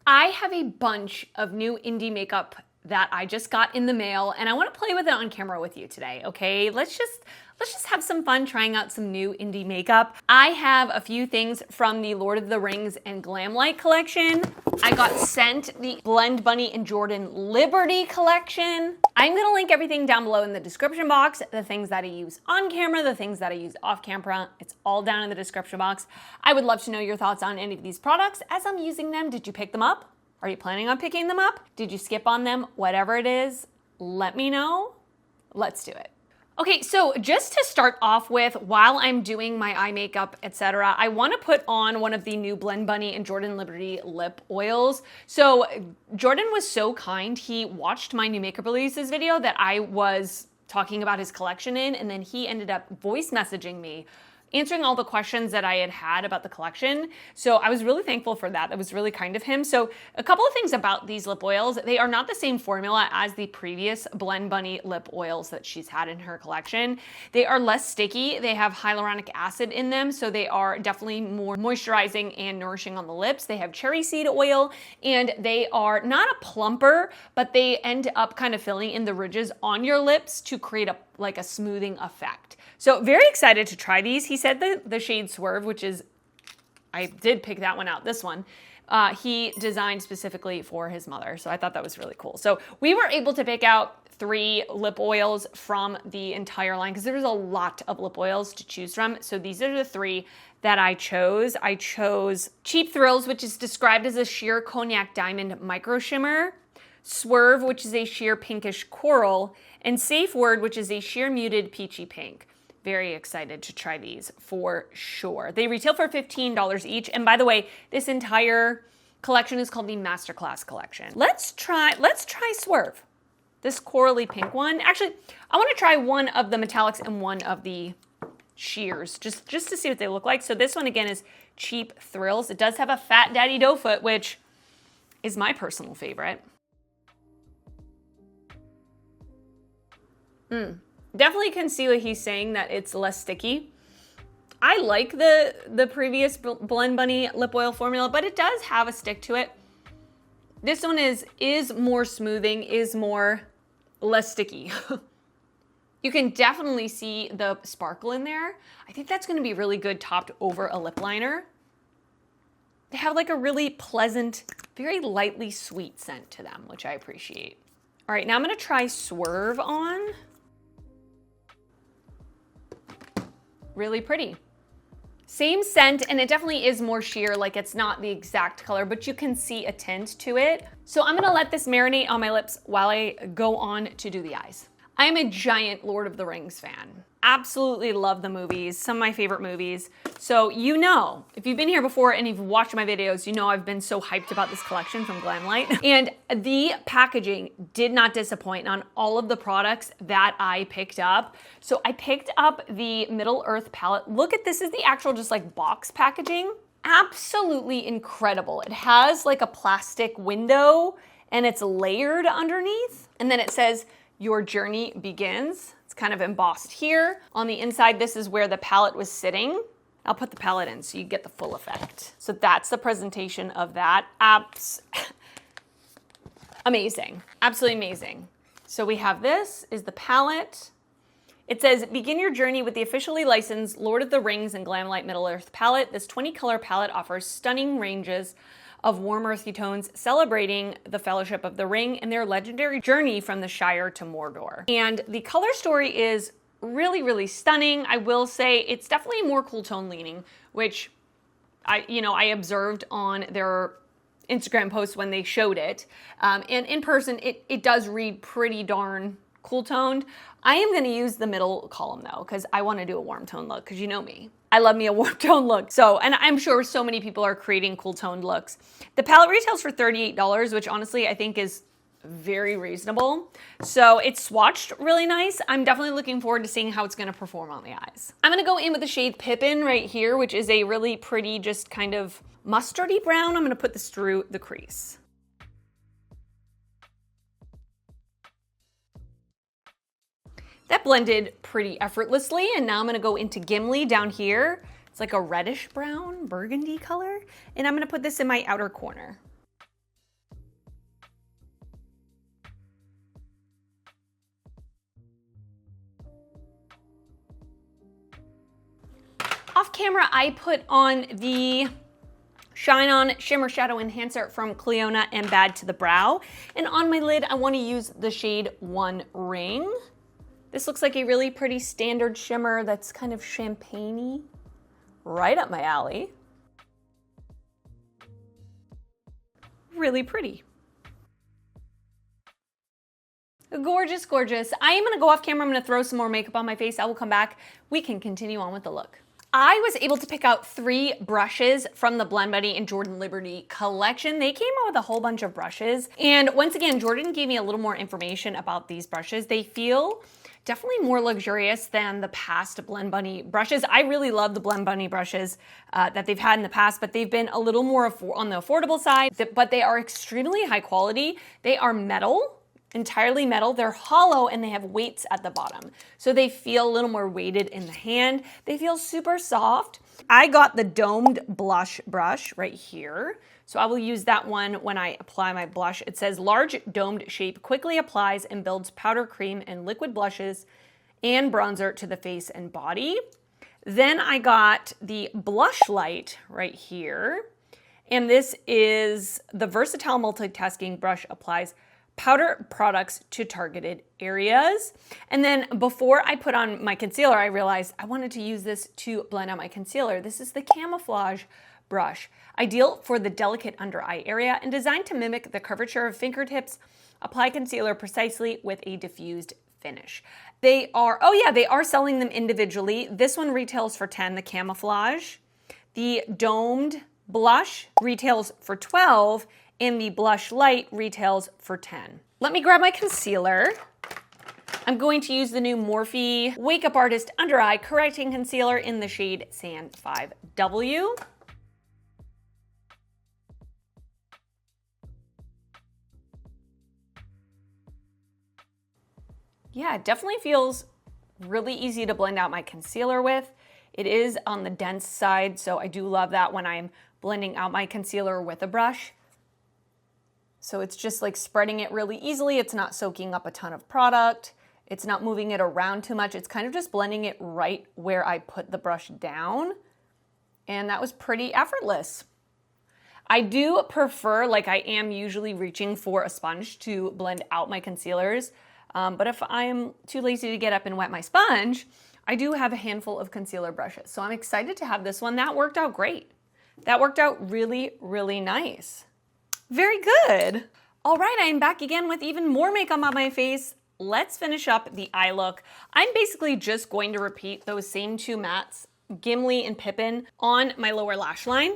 I have a bunch of new indie makeup that I just got in the mail, and I want to play with it on camera with you today, okay? Let's just have some fun trying out some new indie makeup. I have a few things from the Lord of the Rings and Glamlite collection. I got sent the Blend Bunny and Jordan Liberty collection. I'm gonna link everything down below in the description box, the things that I use on camera, the things that I use off camera. It's all down in the description box. I would love to know your thoughts on any of these products as I'm using them. Did you pick them up? Are you planning on picking them up? Did you skip on them? Whatever it is, let me know. Let's do it. Okay, so just to start off with, while I'm doing my eye makeup, etc., I want to put on one of the new Blend Bunny and Jordan Liberty lip oils. So Jordan was so kind. He watched my new makeup releases video that I was talking about his collection in, and then he ended up voice messaging me, answering all the questions that I had about the collection. So I was really thankful for that. That was really kind of him. So a couple of things about these lip oils. They are not the same formula as the previous Blend Bunny lip oils that she's had in her collection. They are less sticky. They have hyaluronic acid in them, so they are definitely more moisturizing and nourishing on the lips. They have cherry seed oil, and they are not a plumper, but they end up kind of filling in the ridges on your lips to create a smoothing effect. So very excited to try these. He said the shade Swerve, which is, I did pick that one out, this one, he designed specifically for his mother. So I thought that was really cool. So we were able to pick out 3 lip oils from the entire line because there was a lot of lip oils to choose from. So these are the 3 that I chose. I chose Cheap Thrills, which is described as a sheer cognac diamond micro shimmer, Swerve, which is a sheer pinkish coral, and Safe Word, which is a sheer muted peachy pink. Very excited to try these for sure. They retail for $15 each. And by the way, this entire collection is called the Masterclass collection. Let's try Swerve, this corally pink one. Actually, I want to try one of the metallics and one of the sheers, just to see what they look like. So this one again is Cheap Thrills. It does have a fat daddy doe foot, which is my personal favorite. Definitely can see what he's saying, that it's less sticky. I like the previous Blend Bunny lip oil formula, but it does have a stick to it. This one is more smoothing, is more less sticky. You can definitely see the sparkle in there. I think that's gonna be really good topped over a lip liner. They have like a really pleasant, very lightly sweet scent to them, which I appreciate. All right, now I'm gonna try Swerve on. Really pretty. Same scent, and it definitely is more sheer, like it's not the exact color, but you can see a tint to it. So I'm gonna let this marinate on my lips while I go on to do the eyes. I am a giant Lord of the Rings fan. Absolutely love the movies, some of my favorite movies. So you know, if you've been here before and you've watched my videos, you know I've been so hyped about this collection from Glamlite. And the packaging did not disappoint on all of the products that I picked up. So I picked up the Middle Earth palette. Look at this, is the actual just like box packaging. Absolutely incredible. It has like a plastic window and it's layered underneath. And then it says, "Your journey begins." It's kind of embossed here. On the inside, this is where the palette was sitting. I'll put the palette in so you get the full effect. So that's the presentation of that. Amazing, absolutely amazing. So we have this is the palette. It says, "Begin your journey with the officially licensed Lord of the Rings and Glamlite Middle Earth palette. This 20 color palette offers stunning ranges of warm earthy tones celebrating the Fellowship of the Ring and their legendary journey from the Shire to Mordor." And the color story is really, really stunning. I will say it's definitely more cool tone leaning, which I observed on their Instagram posts when they showed it. And in person, it does read pretty darn cool toned. I am gonna use the middle column though, because I wanna do a warm tone look, because you know me. I love me a warm tone look. So, and I'm sure so many people are creating cool toned looks. The palette retails for $38, which honestly I think is very reasonable. So it's swatched really nice. I'm definitely looking forward to seeing how it's gonna perform on the eyes. I'm gonna go in with the shade Pippin right here, which is a really pretty, just kind of mustardy brown. I'm gonna put this through the crease. That blended pretty effortlessly, and now I'm gonna go into Gimli down here. It's like a reddish brown, burgundy color, and I'm gonna put this in my outer corner. camera, I put on the Shine On Shimmer Shadow Enhancer from Cleona and Bad to the Brow. And on my lid, I want to use the shade One Ring. This looks like a really pretty standard shimmer that's kind of champagne-y, right up my alley. Really pretty. Gorgeous, gorgeous. I am gonna go off camera. I'm gonna throw some more makeup on my face. I will come back. We can continue on with the look. I was able to pick out 3 brushes from the Blend Buddy and Jordan Liberty collection. They came out with a whole bunch of brushes. And once again, Jordan gave me a little more information about these brushes. They feel definitely more luxurious than the past Blend Bunny brushes. I really love the Blend Bunny brushes that they've had in the past, but they've been a little more on the affordable side, but they are extremely high quality. They are metal, entirely metal. They're hollow and they have weights at the bottom. So they feel a little more weighted in the hand. They feel super soft. I got the domed blush brush right here. So I will use that one when I apply my blush. It says large domed shape quickly applies and builds powder cream and liquid blushes and bronzer to the face and body. Then I got the blush light right here. And this is the versatile multitasking brush applies powder products to targeted areas. And then before I put on my concealer, I realized I wanted to use this to blend out my concealer. This is the Camouflage brush, ideal for the delicate under eye area and designed to mimic the curvature of fingertips. Apply concealer precisely with a diffused finish. They are, oh yeah, they are selling them individually. This one retails for $10, the Camouflage. The domed blush retails for $12, and the blush light retails for $10. Let me grab my concealer. I'm going to use the new Morphe Wake Up Artist Under Eye Correcting Concealer in the shade Sand 5W. Yeah, it definitely feels really easy to blend out my concealer with. It is on the dense side, so I do love that when I'm blending out my concealer with a brush. So it's just like spreading it really easily. It's not soaking up a ton of product. It's not moving it around too much. It's kind of just blending it right where I put the brush down. And that was pretty effortless. I do prefer, like I am usually reaching for a sponge to blend out my concealers. But if I'm too lazy to get up and wet my sponge, I do have a handful of concealer brushes. So I'm excited to have this one. That worked out great. That worked out really, really nice. Very good. All right, I am back again with even more makeup on my face. Let's finish up the eye look. I'm basically just going to repeat those same 2 mattes, Gimli and Pippin, on my lower lash line.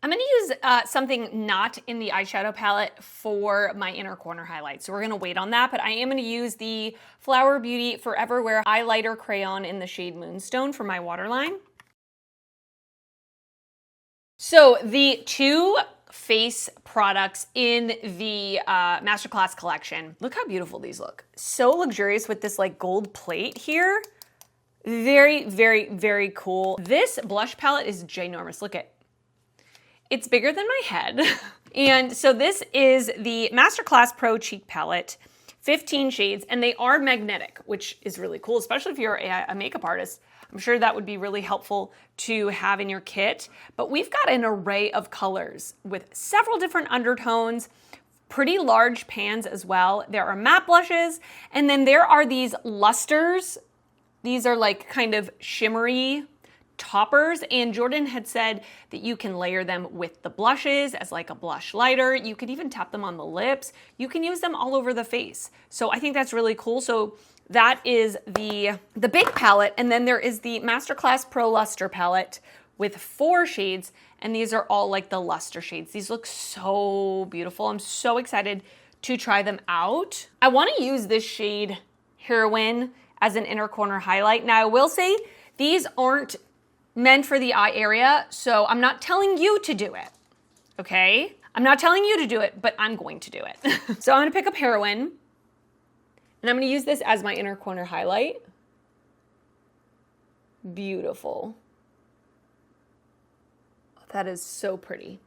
I'm gonna use something not in the eyeshadow palette for my inner corner highlight. So we're gonna wait on that, but I am gonna use the Flower Beauty Forever Wear Highlighter Crayon in the shade Moonstone for my waterline. So the 2 face products in the Masterclass collection, look how beautiful these look. So luxurious with this like gold plate here. Very, very, very cool. This blush palette is ginormous, look at. It's bigger than my head. And so this is the Masterclass Pro Cheek Palette, 15 shades, and they are magnetic, which is really cool, especially if you're a makeup artist. I'm sure that would be really helpful to have in your kit. But we've got an array of colors with several different undertones, pretty large pans as well. There are matte blushes, and then there are these lusters. These are like kind of shimmery toppers, and Jordan had said that you can layer them with the blushes as like a blush lighter. You could even tap them on the lips. You can use them all over the face. So I think that's really cool. So that is the big palette, and then there is the Masterclass Pro Luster palette with 4 shades, and these are all like the luster shades. These look so beautiful. I'm so excited to try them out. I want to use this shade Heroine as an inner corner highlight. Now I will say these aren't meant for the eye area, so I'm not telling you to do it, okay? I'm not telling you to do it, but I'm going to do it. So I'm gonna pick up Heroine, and I'm gonna use this as my inner corner highlight. Beautiful. That is so pretty.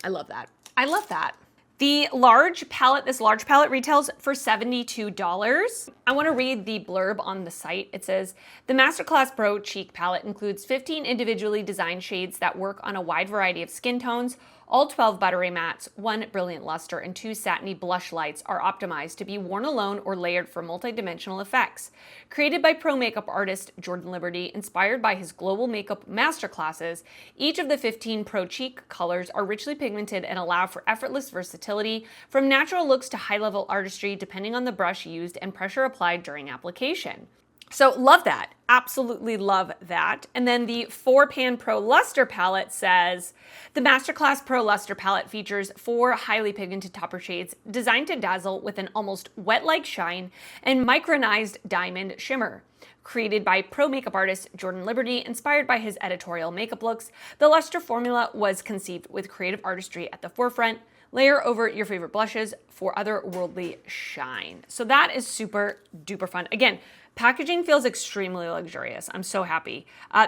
I love that. I love that. The large palette, this large palette retails for $72. I want to read the blurb on the site. It says, the Masterclass Pro Cheek Palette includes 15 individually designed shades that work on a wide variety of skin tones. All 12 buttery mattes, 1 brilliant luster, and 2 satiny blush lights are optimized to be worn alone or layered for multi-dimensional effects. Created by pro makeup artist Jordan Liberty, inspired by his global makeup masterclasses, each of the 15 pro cheek colors are richly pigmented and allow for effortless versatility, from natural looks to high-level artistry depending on the brush used and pressure applied during application. So love that. Absolutely love that. And then the 4-Pan Pro Luster palette says, the Masterclass Pro Luster palette features 4 highly pigmented topper shades designed to dazzle with an almost wet-like shine and micronized diamond shimmer. Created by pro makeup artist Jordan Liberty, inspired by his editorial makeup looks, the Luster formula was conceived with creative artistry at the forefront. Layer over your favorite blushes for otherworldly shine. So that is super duper fun. Again, packaging feels extremely luxurious. I'm so happy.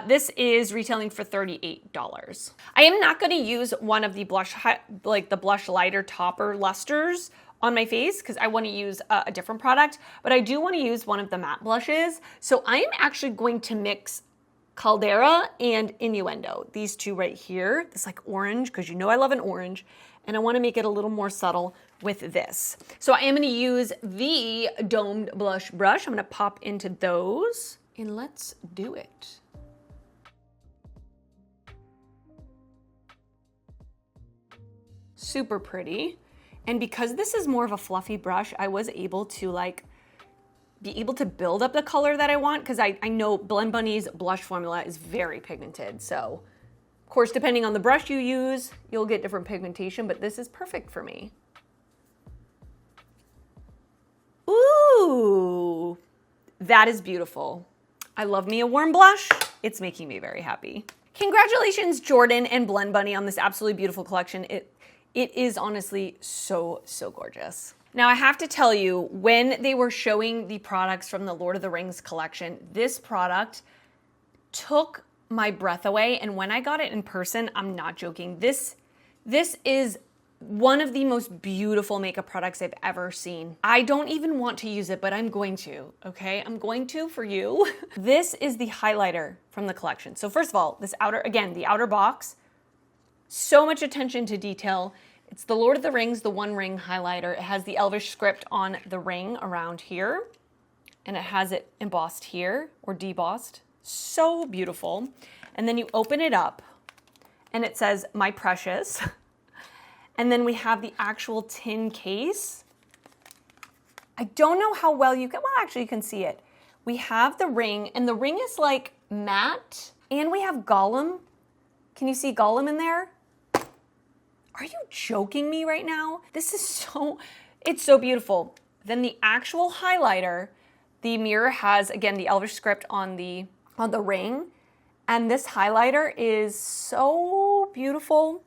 This is retailing for $38. I am not going to use one of the blush lighter topper lusters on my face because I want to use a different product, but I do want to use one of the matte blushes. So I am actually going to mix Caldera and Innuendo, these two right here. This like orange, because you know I love an orange, and I want to make it a little more subtle with this. So I am going to use the domed blush brush. I'm going to pop into those, and let's do it. Super pretty. And because this is more of a fluffy brush, I was able to be able to build up the color that I want, because I know Blend Bunny's blush formula is very pigmented. So of course, depending on the brush you use, you'll get different pigmentation, but this is perfect for me. Ooh, that is beautiful. I love me a warm blush. It's making me very happy. Congratulations, Jordan and Blend Bunny, on this absolutely beautiful collection. It is honestly so, so gorgeous. Now I have to tell you, when they were showing the products from the Lord of the Rings collection, this product took my breath away. And when I got it in person, I'm not joking. This is one of the most beautiful makeup products I've ever seen. I don't even want to use it, but I'm going to, okay? I'm going to for you. This is the highlighter from the collection. So first of all, this the outer box, so much attention to detail. It's the Lord of the Rings, the One Ring highlighter. It has the Elvish script on the ring around here, and it has it embossed here, or debossed. So beautiful. And then you open it up, and it says, "My Precious." And then we have the actual tin case. I don't know how well you can, well, actually you can see it. We have the ring, and the ring is like matte, and we have Gollum. Can you see Gollum in there? Are you joking me right now? This is it's so beautiful. Then the actual highlighter, the mirror has, again, the Elvish script on the ring, and this highlighter is so beautiful.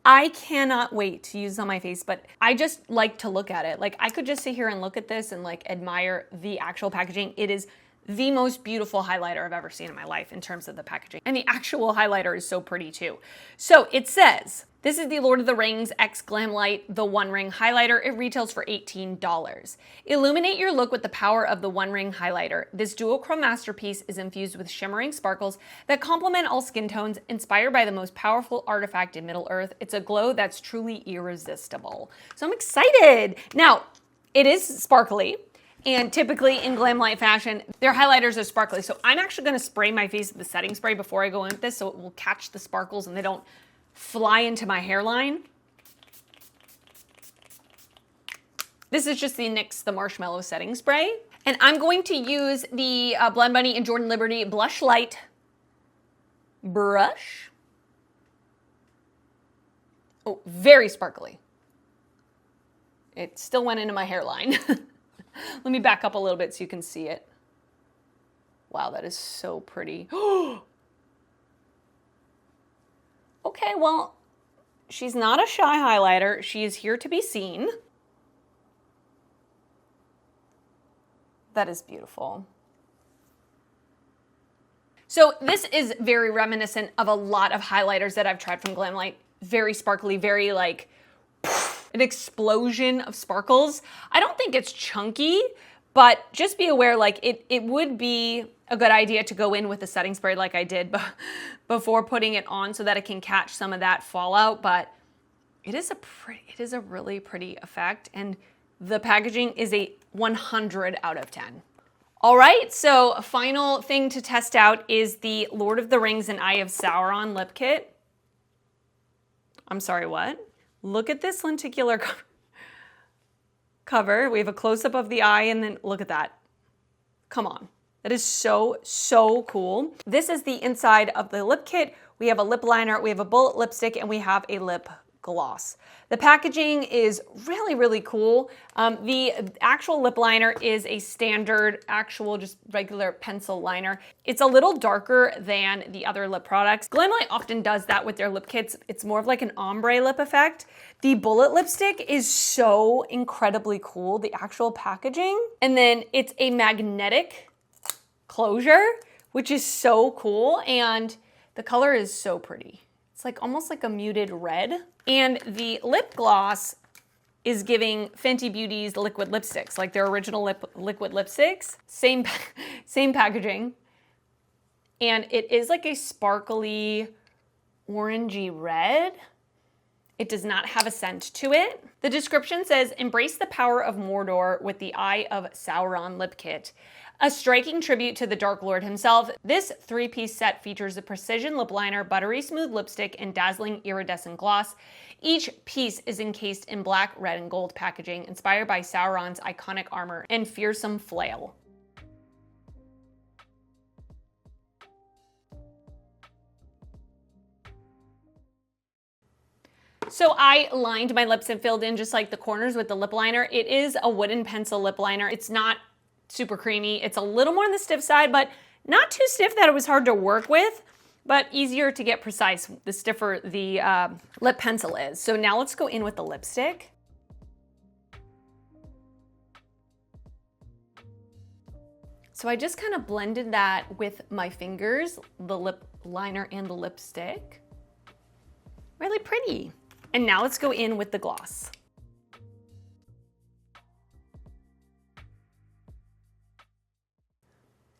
I cannot wait to use it on my face, but I just like to look at it. Like, I could just sit here and look at this and like admire the actual packaging. It is the most beautiful highlighter I've ever seen in my life in terms of the packaging. And the actual highlighter is so pretty too. So it says, this is the Lord of the Rings X Glamlite, the One Ring highlighter. It retails for $18. Illuminate your look with the power of the One Ring highlighter. This dual-chrome masterpiece is infused with shimmering sparkles that complement all skin tones, inspired by the most powerful artifact in Middle-earth. It's a glow that's truly irresistible. So I'm excited. Now, it is sparkly. And typically in Glamlite fashion, their highlighters are sparkly. So I'm actually gonna spray my face with the setting spray before I go in with this, so it will catch the sparkles and they don't fly into my hairline. This is just the NYX the Marshmallow setting spray. And I'm going to use the Blend Bunny and Jordan Liberty Blush Light brush. Oh, very sparkly. It still went into my hairline. Let me back up a little bit so you can see it. Wow, that is so pretty. Okay, well, she's not a shy highlighter. She is here to be seen. That is beautiful. So this is very reminiscent of a lot of highlighters that I've tried from Glamlite. Very sparkly, very like, an explosion of sparkles. I don't think it's chunky, but just be aware, like it would be a good idea to go in with a setting spray like I did before putting it on so that it can catch some of that fallout. But it is a really pretty effect, and the packaging is a 100 out of 10. All right, so a final thing to test out is the Lord of the Rings and Eye of Sauron lip kit. I'm sorry, what? Look at this lenticular cover. We have a close-up of the eye, and then look at that. Come on. That is so, so cool. This is the inside of the lip kit. We have a lip liner, we have a bullet lipstick, and we have a lip gloss. The packaging is really, really cool. The actual lip liner is a standard, actual, just regular pencil liner. It's a little darker than the other lip products. Glamlite often does that with their lip kits. It's more of like an ombre lip effect. The bullet lipstick is so incredibly cool, the actual packaging. And then it's a magnetic closure, which is so cool. And the color is so pretty. It's like almost like a muted red. And the lip gloss is giving Fenty Beauty's liquid lipsticks, like their original liquid lipsticks. Same packaging. And it is like a sparkly orangey red. It does not have a scent to it. The description says, embrace the power of Mordor with the Eye of Sauron lip kit. A striking tribute to the Dark Lord himself, this three-piece set features a precision lip liner, buttery smooth lipstick, and dazzling iridescent gloss. Each piece is encased in black, red, and gold packaging, inspired by Sauron's iconic armor and fearsome flail. So I lined my lips and filled in just like the corners with the lip liner. It is a wooden pencil lip liner. It's not super creamy. It's a little more on the stiff side, but not too stiff that it was hard to work with, but easier to get precise the stiffer the lip pencil is. So now let's go in with the lipstick. So I just kind of blended that with my fingers, the lip liner and the lipstick. Really pretty. And now let's go in with the gloss.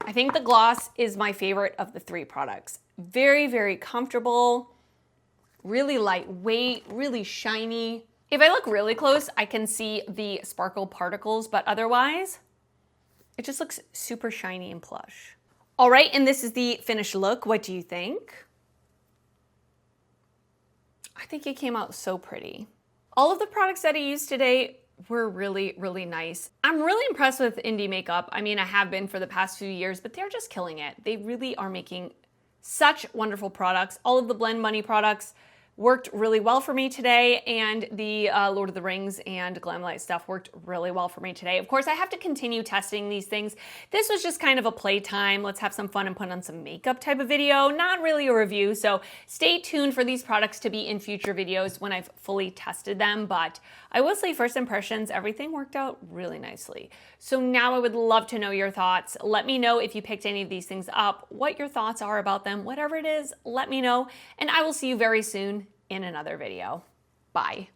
I think the gloss is my favorite of the three products. Very, very comfortable, really lightweight, really shiny. If I look really close, I can see the sparkle particles, but otherwise, it just looks super shiny and plush. All right, and this is the finished look. What do you think? I think it came out so pretty. All of the products that I used today were really, really nice. I'm really impressed with indie makeup. I mean, I have been for the past few years, but they're just killing it. They really are making such wonderful products. All of the Blend Money products worked really well for me today, and the Lord of the Rings and Glamlite stuff worked really well for me today. Of course, I have to continue testing these things. This was just kind of a playtime, let's have some fun and put on some makeup type of video, not really a review, so stay tuned for these products to be in future videos when I've fully tested them, but I will say first impressions, everything worked out really nicely. So now I would love to know your thoughts. Let me know if you picked any of these things up, what your thoughts are about them, whatever it is, let me know, and I will see you very soon in another video. Bye.